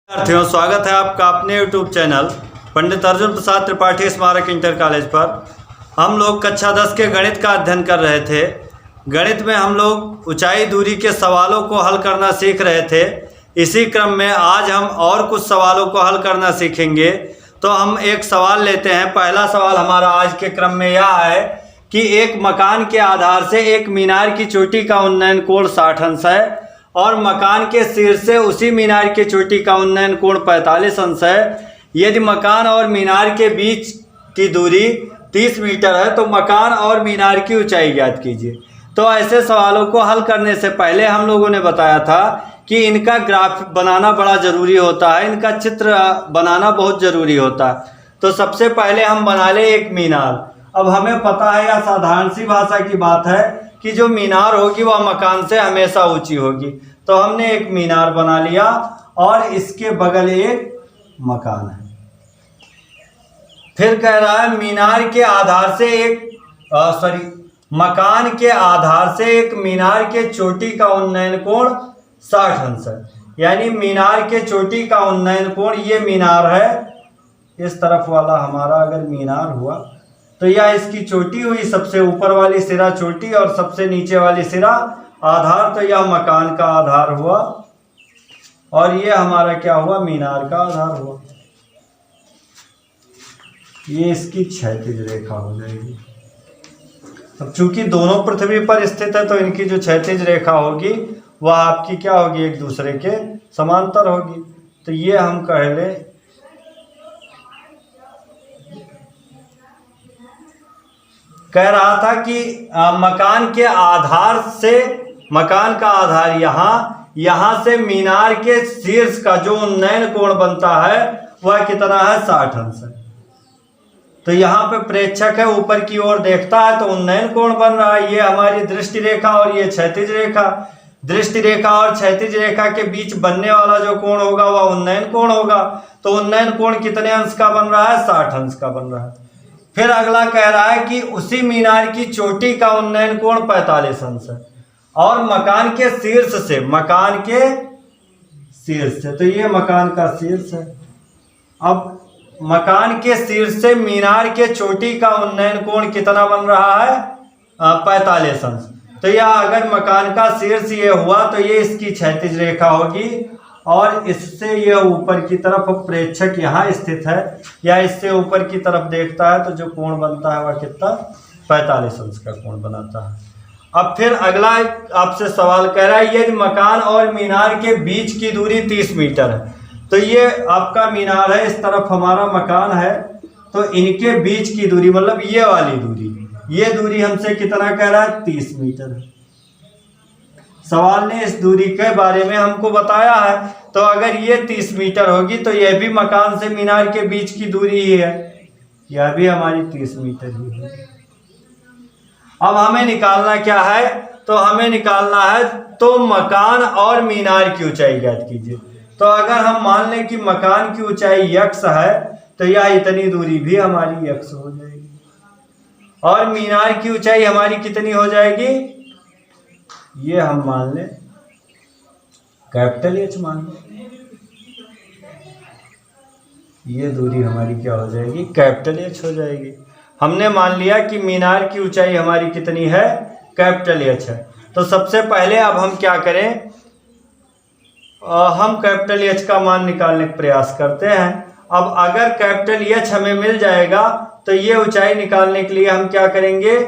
साथियों, स्वागत है आपका अपने YouTube चैनल पंडित अर्जुन प्रसाद त्रिपाठी स्मारक इंटर कॉलेज पर। हम लोग कक्षा 10 के गणित का अध्ययन कर रहे थे। गणित में हम लोग ऊंचाई दूरी के सवालों को हल करना सीख रहे थे। इसी क्रम में आज हम और कुछ सवालों को हल करना सीखेंगे। तो हम एक सवाल लेते हैं। पहला सवाल हमारा आज के क्रम में यह है कि एक मकान के आधार से एक मीनार की चोटी का उन्नयन कोण 60 अंश है और मकान के शीर्ष से उसी मीनार की चोटी का उन्नयन कोण 45 अंश है। यदि मकान और मीनार के बीच की दूरी 30 मीटर है तो मकान और मीनार की ऊंचाई ज्ञात कीजिए। तो ऐसे सवालों को हल करने से पहले हम लोगों ने बताया था कि इनका ग्राफ बनाना बड़ा ज़रूरी होता है, इनका चित्र बनाना बहुत ज़रूरी होता है। तो सबसे पहले हम बना ले एक मीनार। अब हमें पता है, या साधारण सी भाषा की बात है कि जो मीनार होगी वह मकान से हमेशा ऊंची होगी। तो हमने एक मीनार बना लिया और इसके बगल एक मकान है। फिर कह रहा है मीनार के आधार से मकान के आधार से एक मीनार के चोटी का उन्नयन कोण 60 अंश है। यानी मीनार के चोटी का उन्नयन कोण, ये मीनार है, इस तरफ वाला हमारा अगर मीनार हुआ तो यह इसकी चोटी हुई, सबसे ऊपर वाली सिरा चोटी और सबसे नीचे वाली सिरा आधार। तो यह मकान का आधार हुआ और ये हमारा क्या हुआ, मीनार का आधार हुआ। ये इसकी क्षैतिज रेखा हो जाएगी। अब चूंकि दोनों पृथ्वी पर स्थित है तो इनकी जो क्षैतिज रेखा होगी वह आपकी क्या होगी, एक दूसरे के समांतर होगी। तो ये हम कह ले कह रहा था कि मकान के आधार से, मकान का आधार यहाँ से मीनार के शीर्ष का जो उन्नयन कोण बनता है वह कितना है, 60 अंश है। तो यहाँ पे प्रेक्षक है, ऊपर की ओर देखता है तो उन्नयन कोण बन रहा है। ये हमारी दृष्टि रेखा और ये क्षैतिज रेखा। दृष्टि रेखा और क्षैतिज रेखा के बीच बनने वाला जो कोण होगा वह उन्नयन कोण होगा। तो उन्नयन कोण कितने अंश का बन रहा है, 60 अंश का बन रहा है। फिर अगला कह रहा है कि उसी मीनार की चोटी का उन्नयन कोण 45 अंश है और मकान के शीर्ष से, मकान के शीर्ष से, तो ये मकान का शीर्ष है। अब मकान के शीर्ष से मीनार के चोटी का उन्नयन कोण कितना बन रहा है, 45 अंश। तो यह अगर मकान का शीर्ष ये हुआ तो ये इसकी क्षैतिज रेखा होगी और इससे यह ऊपर की तरफ, प्रेक्षक यहाँ स्थित है या इससे ऊपर की तरफ देखता है तो जो कोण बनता है वह कितना, 45 अंश का कोण बनाता है। अब फिर अगला आपसे सवाल कह रहा है, यदि मकान और मीनार के बीच की दूरी 30 मीटर है। तो ये आपका मीनार है, इस तरफ हमारा मकान है, तो इनके बीच की दूरी मतलब ये वाली दूरी, ये दूरी हमसे कितना कह रहा है, 30 मीटर है। सवाल ने इस दूरी के बारे में हमको बताया है। तो अगर ये 30 मीटर होगी तो यह भी मकान से मीनार के बीच की दूरी ही है, यह भी हमारी 30 मीटर ही है। अब हमें निकालना क्या है, तो हमें निकालना है तो मकान और मीनार की ऊंचाई ज्ञात कीजिए। तो अगर हम मान लें कि मकान की ऊंचाई x है तो यह इतनी दूरी भी हमारी x हो जाएगी और मीनार की ऊंचाई हमारी कितनी हो जाएगी, ये हम मान लें कैपिटल H मान लें। ये दूरी हमारी क्या हो जाएगी, कैपिटल H हो जाएगी। हमने मान लिया कि मीनार की ऊंचाई हमारी कितनी है, कैपिटल H है। तो सबसे पहले अब हम क्या करें, हम कैपिटल H का मान निकालने का प्रयास करते हैं। अब अगर कैपिटल H हमें मिल जाएगा तो ये ऊंचाई निकालने के लिए हम क्या करेंगे,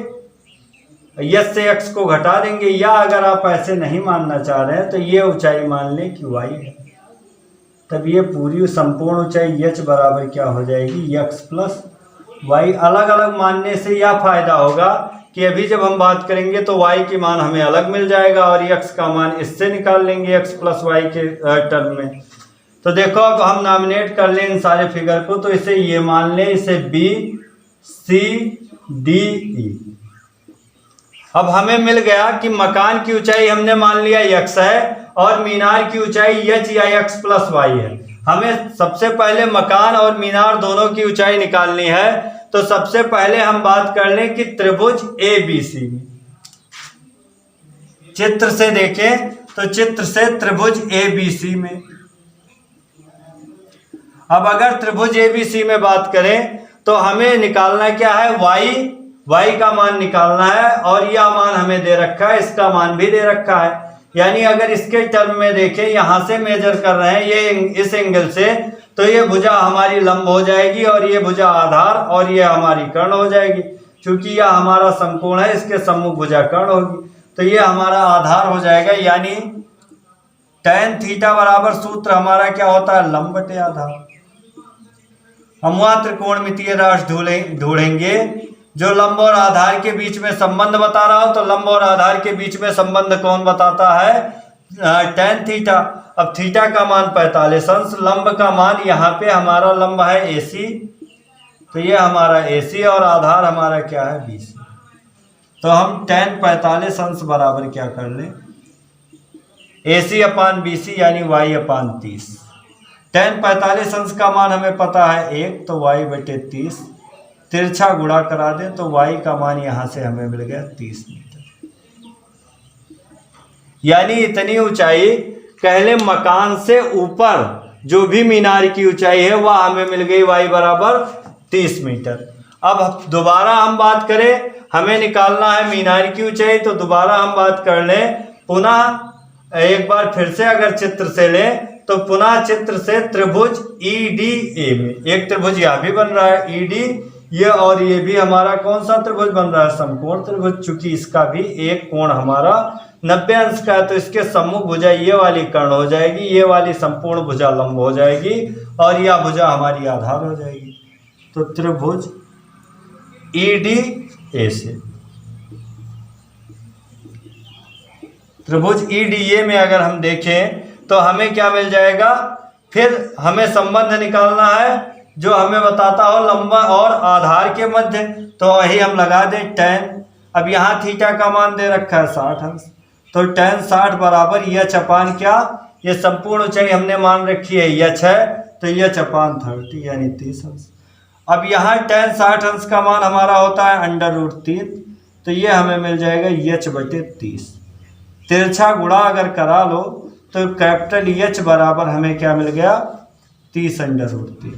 यस से x को घटा देंगे, या अगर आप ऐसे नहीं मानना चाह रहे हैं तो ये ऊंचाई मान लें कि y है। तब ये पूरी संपूर्ण ऊंचाई h बराबर क्या हो जाएगी, x प्लस y। अलग अलग मानने से यह फायदा होगा कि अभी जब हम बात करेंगे तो y की मान हमें अलग मिल जाएगा और x का मान इससे निकाल लेंगे x प्लस y के टर्म में। तो देखो अब हम नॉमिनेट कर लें इन सारे फिगर को, तो इसे ये मान लें, इसे b c d e। अब हमें मिल गया कि मकान की ऊंचाई हमने मान लिया x है और मीनार की ऊंचाई h या x प्लस y है। हमें सबसे पहले मकान और मीनार दोनों की ऊंचाई निकालनी है। तो सबसे पहले हम बात कर लें कि त्रिभुज ABC में, चित्र से देखें तो चित्र से त्रिभुज ABC में अब अगर त्रिभुज एबीसी में बात करें तो हमें निकालना क्या है, y का मान निकालना है, और यह मान हमें दे रखा है, इसका मान भी दे रखा है। यानी अगर इसके टर्म में देखें, यहां से मेजर कर रहे हैं ये इस एंगल से, तो ये भुजा हमारी लंब हो जाएगी और ये भुजा आधार और ये हमारी कर्ण हो जाएगी। क्योंकि यह हमारा समकोण है, इसके सम्मुख भुजा कर्ण होगी, तो ये हमारा आधार हो जाएगा। यानी tan थीटा बराबर सूत्र हमारा क्या होता है, लंब बटे आधार। हम वहां त्रिकोणमितीय राशि ढूंढेंगे जो लंब और आधार के बीच में संबंध बता रहा हो। तो लंब और आधार के बीच में संबंध कौन बताता है, tan थीटा। अब थीटा का मान 45 अंश, लंब का मान यहाँ पे हमारा लंब है AC, तो ये हमारा AC और आधार हमारा क्या है BC। तो हम tan 45 अंश बराबर क्या कर लें, AC अपान BC यानी y अपान 30। tan 45 अंश का मान हमें पता है 1, तो y बटे 30, तिरछा गुणा करा दें तो y का मान यहां से हमें मिल गया 30 मीटर। यानी इतनी ऊंचाई पहले मकान से ऊपर जो भी मीनार की ऊंचाई है वह हमें मिल गई y बराबर 30 मीटर। अब दोबारा हम बात करें, हमें निकालना है मीनार की ऊंचाई, तो दोबारा हम बात कर लें पुनः एक बार फिर से। अगर चित्र से लें तो पुनः चित्र से त्रिभुज EDA में एक त्रिभुज यह भी बन रहा है ED, ये और ये भी हमारा कौन सा त्रिभुज बन रहा है, समकोण त्रिभुज। चूंकि इसका भी एक कोण हमारा 90 अंश का है, तो इसके सम्मुख भुजा ये वाली कर्ण हो जाएगी, ये वाली संपूर्ण भुजा लंब हो जाएगी और यह भुजा हमारी आधार हो जाएगी। तो त्रिभुज EDA से त्रिभुज EDA में अगर हम देखें तो हमें क्या मिल जाएगा, फिर हमें संबंध निकालना है जो हमें बताता हो लंब और आधार के मध्य, तो वही हम लगा दें tan। अब यहाँ थीटा का मान दे रखा है 60 अंश, तो tan 60 बराबर यच अपान क्या, ये संपूर्ण ऊंचाई हमने मान रखी है यच है, तो यच अपान 30 यानी 30 अंश। अब यहाँ tan 60 अंश का मान हमारा होता है √3, तो ये हमें मिल जाएगा यच बटे 30। तिरछा गुणा अगर करा लो तो कैपिटल यच बराबर हमें क्या मिल गया, 30√3।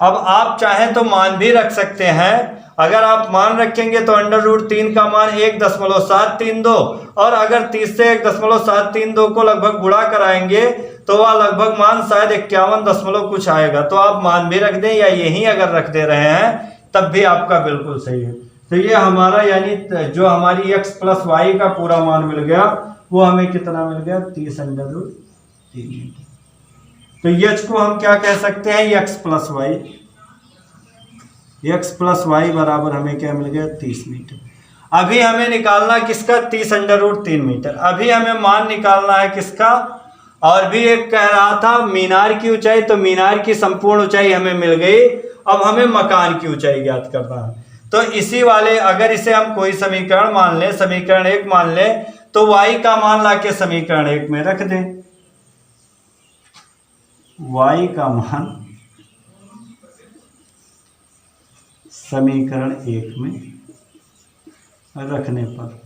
अब आप चाहें तो मान भी रख सकते हैं। अगर आप मान रखेंगे तो √3 का मान 1.732, और अगर 30 से 1.732 को लगभग गुणा कराएंगे तो वह लगभग मान शायद 51 कुछ आएगा। तो आप मान भी रख दें या यही अगर रख दे रहे हैं तब भी आपका बिल्कुल सही है। तो ये हमारा यानी जो हमारी x + y का पूरा मान मिल गया वो हमें कितना मिल गया, 30√3। तो यच को हम क्या कह सकते हैं, x + y। x + y बराबर हमें क्या मिल गया, 30 मीटर। अभी हमें निकालना किसका, 30√3 मीटर। अभी हमें मान निकालना है किसका, और भी एक कह रहा था मीनार की ऊंचाई, तो मीनार की संपूर्ण ऊंचाई हमें मिल गई। अब हमें मकान की ऊंचाई ज्ञात करना है। तो इसी वाले अगर इसे हम कोई समीकरण मान लें, समीकरण 1 मान लें, तो y का मान लाके समीकरण 1 में रख दें। y का मान समीकरण 1 में रखने पर,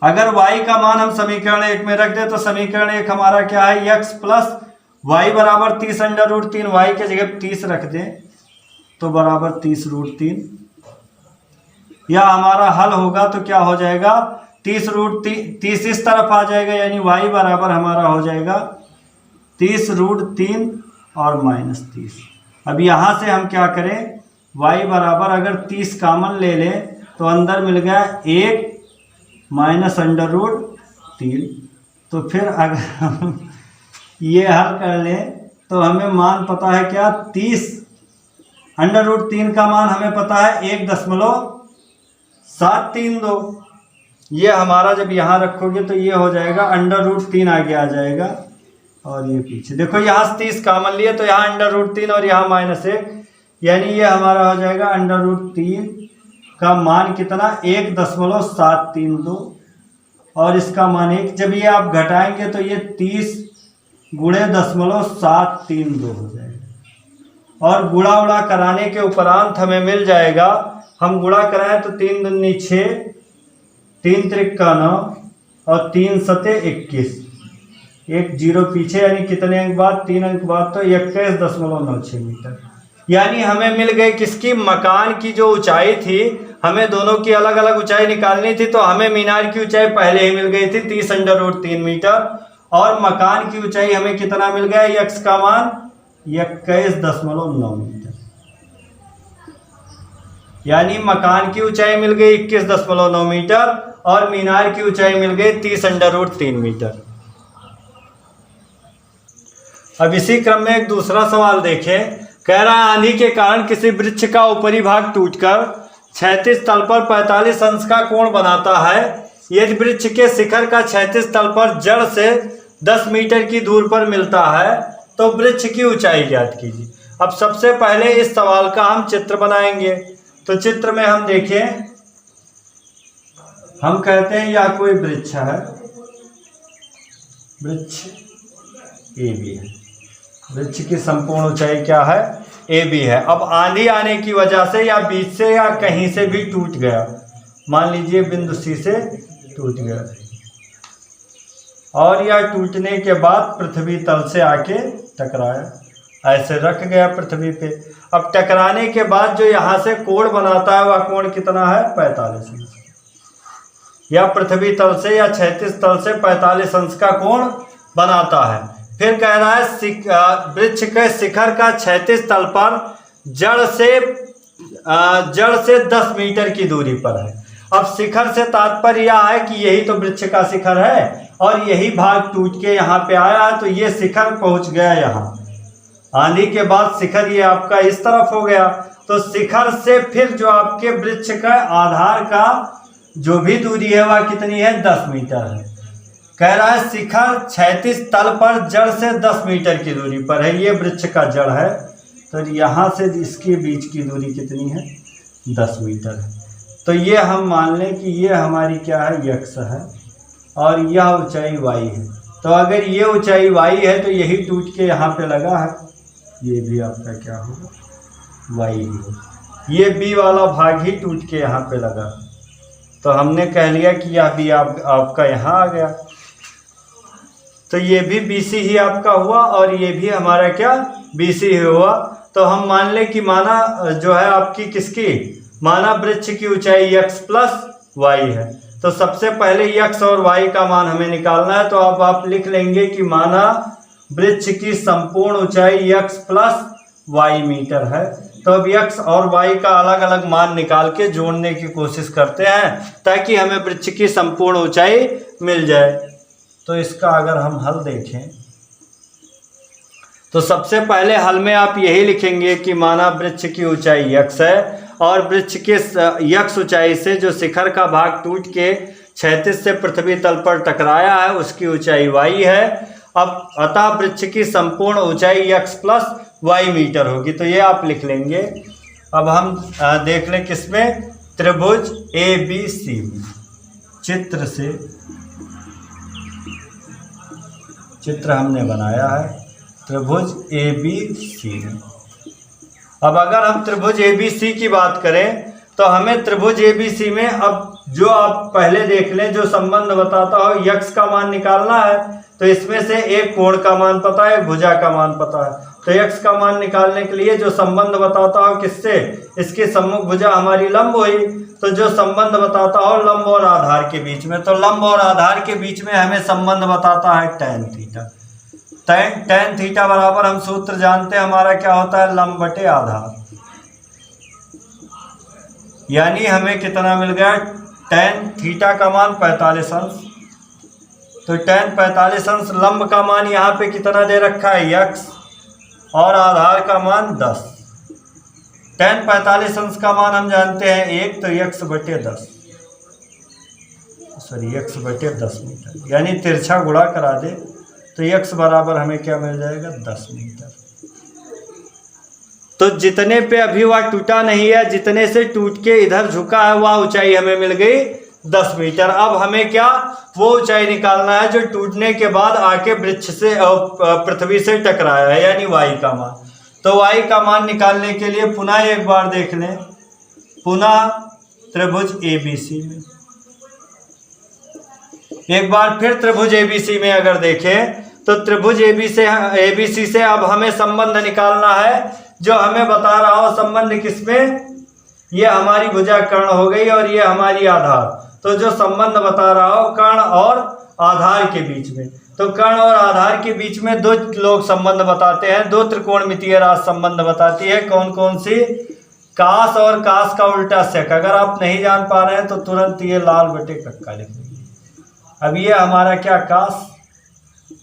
अगर y का मान हम समीकरण 1 में रख दें तो समीकरण 1 हमारा क्या है, x + y बराबर 30√3। y के जगह 30 रख दें तो बराबर 30√3। या हमारा हल होगा तो क्या हो जाएगा, 30 इस तरफ आ जाएगा, यानी y बराबर हमारा हो जाएगा 30√3 और -30। अब यहाँ से हम क्या करें, y बराबर अगर 30 कामन ले लें तो अंदर मिल गया 1 -√3। तो फिर अगर हम ये हल कर लें तो हमें मान पता है क्या, 30 √3 का मान हमें पता है 1.732। ये हमारा जब यहाँ रखोगे तो ये हो जाएगा √3 आगे आ जाएगा, और ये पीछे देखो यहाँ 30 कामन लिए तो यहाँ √3 और यहाँ -1, यानी ये हमारा हो जाएगा √3 का मान कितना, 1.732, और इसका मान 1। जब ये आप घटाएंगे तो ये 30 गुणे 0.732 हो जाएगा, और गुणा उड़ा कराने के उपरांत हमें मिल जाएगा, हम गुणा कराएं तो 3 दूनी 6, 3 त्रिक का 9, और 3 सते 21, 1 0 पीछे, यानी कितने अंक बाद, 3 अंक बाद, तो 21.96 मीटर। यानी हमें मिल गई किसकी, मकान की जो ऊंचाई थी, हमें दोनों की अलग अलग ऊंचाई निकालनी थी, तो हमें मीनार की ऊंचाई पहले ही मिल गई थी 30√3 मीटर, और मकान की ऊंचाई हमें कितना मिल गया, यक्स का मान 21.9 मीटर। यानी मकान की ऊंचाई मिल गई 21.9 मीटर और मीनार की ऊंचाई मिल गई 30√3 मीटर। अब इसी क्रम में एक दूसरा सवाल देखें। कह रहा है आंधी के कारण किसी वृक्ष का ऊपरी भाग टूटकर क्षैतिज तल पर 45 अंश का कोण बनाता है। यदि वृक्ष के शिखर का क्षैतिज तल पर जड़ से 10 मीटर की दूर पर मिलता है तो वृक्ष की ऊंचाई ज्ञात कीजिए। अब सबसे पहले इस सवाल का हम चित्र बनाएंगे। तो चित्र में हम देखें, हम कहते हैं यह कोई वृक्ष है, वृक्ष ए बी है, वृक्ष की संपूर्ण ऊंचाई क्या है, ए बी है। अब आंधी आने की वजह से या बीच से या कहीं से भी टूट गया, मान लीजिए बिंदु सी से टूट गया और यह टूटने के बाद पृथ्वी तल से आके टकराया, ऐसे रख गया पृथ्वी पे। अब टकराने के बाद जो यहाँ से कोण बनाता है वह कोण कितना है, 45 अंश, या पृथ्वी तल से या क्षैतिज तल से 45 अंश का कोण बनाता है। फिर कह रहा है वृक्ष के शिखर का क्षैतिज तल पर जड़ से 10 मीटर की दूरी पर है। अब शिखर से तात्पर्य यह है कि यही तो वृक्ष का शिखर है और यही भाग टूट के यहाँ पे आया है, तो ये शिखर पहुंच गया यहाँ। आंधी के बाद शिखर ये आपका इस तरफ हो गया, तो शिखर से फिर जो आपके वृक्ष का आधार का जो भी दूरी है वह कितनी है, 10 मीटर है। कह रहा है शिखर क्षैतिज तल पर जड़ से 10 मीटर की दूरी पर है, ये वृक्ष का जड़ है, तो यहाँ से इसके बीच की दूरी कितनी है, 10 मीटर है। तो ये हम मान लें कि ये हमारी क्या है, यक्स है और यह ऊंचाई वाई है। तो अगर ये ऊंचाई वाई है तो यही टूट के यहाँ पे लगा है, ये भी आपका क्या होगा, वाई ही हो। ये बी वाला भाग ही टूट के यहाँ पे लगा, तो हमने कह लिया कि यह भी आपका यहाँ आ गया। तो ये भी BC ही आपका हुआ और ये भी हमारा क्या, BC ही हुआ। तो हम मान लें कि माना जो है आपकी किसकी, माना वृक्ष की ऊंचाई x प्लस वाई है। तो सबसे पहले x और y का मान हमें निकालना है, तो अब आप लिख लेंगे कि माना वृक्ष की संपूर्ण ऊंचाई x प्लस वाई मीटर है। तो अब x और y का अलग अलग मान निकाल के जोड़ने की कोशिश करते हैं ताकि हमें वृक्ष की संपूर्ण ऊंचाई मिल जाए। तो इसका अगर हम हल देखें तो सबसे पहले हल में आप यही लिखेंगे कि माना वृक्ष की ऊंचाई x है और वृक्ष के x ऊंचाई से जो शिखर का भाग टूट के क्षैतिज से पृथ्वी तल पर टकराया है उसकी ऊंचाई y है। अब अतः वृक्ष की संपूर्ण ऊंचाई x प्लस वाई मीटर होगी, तो ये आप लिख लेंगे। अब हम देख लें किसमें, त्रिभुज ABC में, चित्र से चित्र हमने बनाया है त्रिभुज ABC में। अब अगर हम त्रिभुज ABC की बात करें तो हमें त्रिभुज ABC में अब जो आप पहले देख लें, जो संबंध बताता हो x का मान निकालना है, तो इसमें से एक कोण का मान पता है, भुजा का मान पता है। तो x का मान निकालने के लिए जो संबंध बताता हो किससे, इसकी सम्मुख भुजा हमारी लंब हुई, तो जो संबंध बताता हो लंब और आधार के बीच में, तो लंब और आधार के बीच में हमें संबंध बताता है tan थीटा। tan थीटा बराबर हम सूत्र जानते हैं हमारा क्या होता है, लंब बटे आधार। यानी हमें कितना मिल गया, tan थीटा का मान 45 अंश। तो tan 45 अंश, लंब का मान यहाँ पे कितना दे रखा है, x, और आधार का मान 10। tan 45 अंश का मान हम जानते हैं 1, तो x बटे 10, सॉरी x बटे 10 मीटर, यानी तिरछा गुणा करा दे तो x बराबर हमें क्या मिल जाएगा, 10 मीटर। तो जितने पे अभी वह टूटा नहीं है, जितने से टूट के इधर झुका है, वह ऊंचाई हमें मिल गई 10 मीटर। अब हमें क्या, वो ऊंचाई निकालना है जो टूटने के बाद आके वृक्ष से पृथ्वी से टकराया है, यानी y का मान। तो y का मान निकालने के लिए पुनः एक बार देख लें, पुनः त्रिभुज ABC में एक बार फिर त्रिभुज एबीसी में अगर देखें तो त्रिभुज एबीसी से अब हमें संबंध निकालना है। जो हमें बता रहा हो संबंध किसमें, ये हमारी भुजा कर्ण हो गई और ये हमारी आधार। तो जो संबंध बता रहा हो कर्ण और आधार के बीच में, तो कर्ण और आधार के बीच में दो लोग संबंध बताते हैं, दो त्रिकोणमितीय राशि संबंध बताती है। कौन कौन सी, कास और कास का उल्टा सेक। अगर आप नहीं जान पा रहे हैं तो तुरंत ये लाल बटे कक्का लिख लीजिए। अब ये हमारा क्या, कास,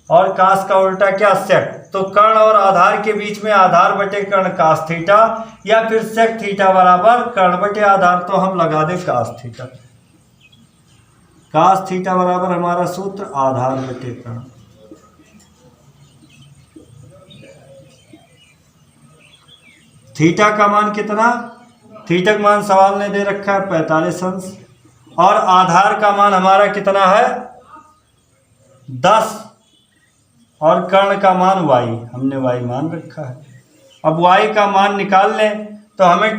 और कास का उल्टा क्या, सेक। तो कर्ण और आधार के बीच में आधार बटे कर्ण कास थीटा, या फिर सेक थीटा बराबर कर्ण बटे आधार। तो हम लगा दें कास थीटा। कास थीटा बराबर हमारा सूत्र आधार बटे कर्ण। थीटा का मान कितना, थीटा का मान सवाल ने दे रखा है 45 अंश, और आधार का मान हमारा कितना है 10, और कर्ण का मान y, हमने y मान रखा है। अब y का मान निकाल लें तो हमें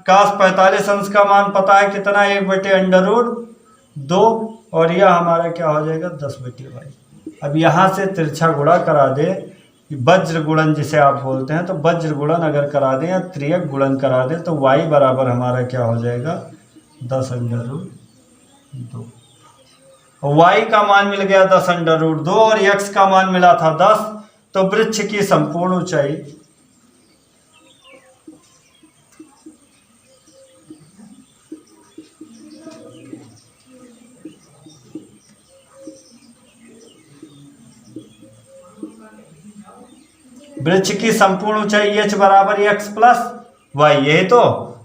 cos 45 अंश का मान पता है कितना, 1/√2, और यह हमारा क्या हो जाएगा 10/y। अब यहाँ से तिरछा गुणा करा दे, वज्र गुणन जिसे आप बोलते हैं, तो वज्र गुणन अगर करा दें या त्रियक गुणन करा दें तो y बराबर हमारा क्या हो जाएगा 10/2। y का मान मिल गया 10/2 और x का मान मिला था 10। तो वृक्ष की संपूर्ण ऊंचाई h बराबर x प्लस y। यही तो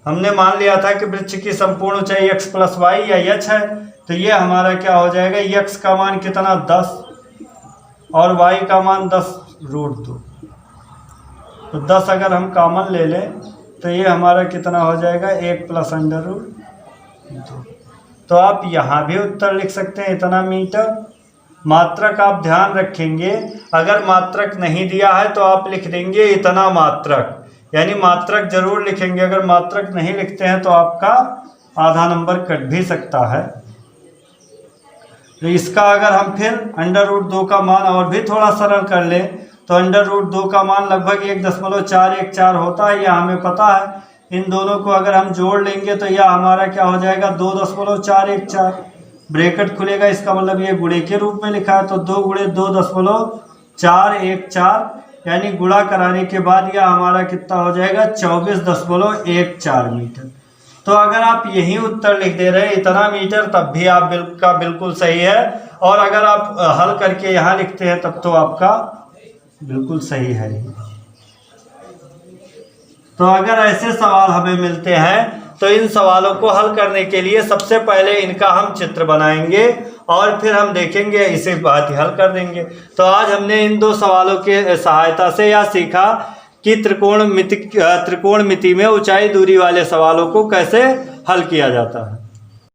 हमने मान लिया था कि वृक्ष की संपूर्ण ऊंचाई x प्लस y या h है। तो ये हमारा क्या हो जाएगा, x का मान कितना 10 और y का मान 10√2। तो 10 अगर हम कॉमन ले लें तो ये हमारा कितना हो जाएगा 1 + √2। तो आप यहाँ भी उत्तर लिख सकते हैं इतना मीटर। मात्रक आप ध्यान रखेंगे, अगर मात्रक नहीं दिया है तो आप लिख देंगे इतना मात्रक, यानी मात्रक जरूर लिखेंगे। अगर मात्रक नहीं लिखते हैं तो आपका आधा नंबर कट भी सकता है। तो इसका अगर हम फिर √2 का मान और भी थोड़ा सरल कर लें तो √2 का मान लगभग 1.414 होता है, यह हमें पता है। इन दोनों को अगर हम जोड़ लेंगे तो यह हमारा क्या हो जाएगा 2.414। ब्रैकेट खुलेगा, इसका मतलब ये गुणे के रूप में लिखा है। तो 2 × 2.414, यानी गुणा कराने के बाद यह हमारा कितना हो जाएगा 24.14 मीटर। तो अगर आप यही उत्तर लिख दे रहे हैं इतना मीटर, तब भी आप बिल्कुल सही है। और अगर आप हल करके यहाँ लिखते हैं तब तो आपका बिल्कुल सही है। तो अगर ऐसे सवाल हमें मिलते हैं तो इन सवालों को हल करने के लिए सबसे पहले इनका हम चित्र बनाएंगे और फिर हम देखेंगे, इसे बात ही हल कर देंगे। तो आज हमने इन दो सवालों के सहायता से यह सीखा कि त्रिकोणमिति में ऊंचाई दूरी वाले सवालों को कैसे हल किया जाता है।